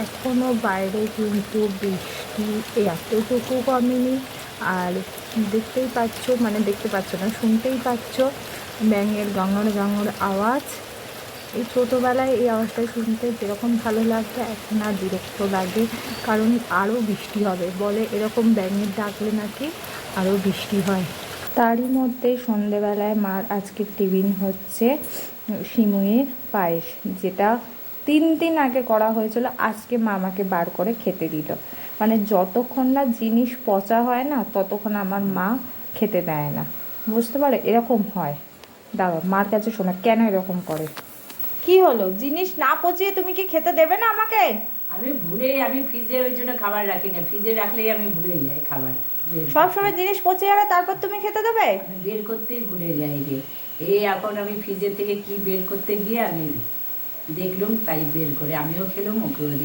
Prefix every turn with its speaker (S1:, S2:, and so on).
S1: এখনও বাইরে কিন্তু বৃষ্টি এতটুকু কমেনি। আর দেখতেই পাচ্ছ, মানে দেখতে পাচ্ছ না, শুনতেই পাচ্ছ ব্যাঙের গাঙড় গাঙড় আওয়াজ। এই ছোটোবেলায় এই আওয়াজটা শুনতে যেরকম ভালো লাগতো, এখন আর বিরক্ত লাগে, কারণ আরও বৃষ্টি হবে বলে, এরকম ব্যাঙের ডাকলে নাকি আরও বৃষ্টি হয়। তারই মধ্যে সন্ধেবেলায় মার আজকের টিফিন হচ্ছে সিমুইয়ের পায়েস, যেটা 3 দিন আগে করা হয়েছিল। আজকে মা আমাকে বার করে খেতে দিল। মানে যতক্ষণ না জিনিস পচা হয় না, ততক্ষণ আমার মা খেতে দেয় না, বুঝতে পারে, এরকম হয়। দাঁড়াও, মার কাছে শোনা কেন এরকম করে। কি হলো, জিনিস না পচিয়ে তুমি কি খেতে দেবে না আমাকে?
S2: আমি ফ্রিজে ওই জন্য খাবার রাখি না, ফ্রিজে রাখলেই আমি ভুলে যাই খাবার
S1: সব সময় জিনিস পচে যাবে, তারপর তুমি খেতে দেবে?
S2: আমি বের করতেই ভুলে যাই রে। এই এখন আমি ফ্রিজের থেকে কি বের করতে গিয়ে আমি দেখলুম, তাই বের করে আমিও খেলুম, ওকেও দিই।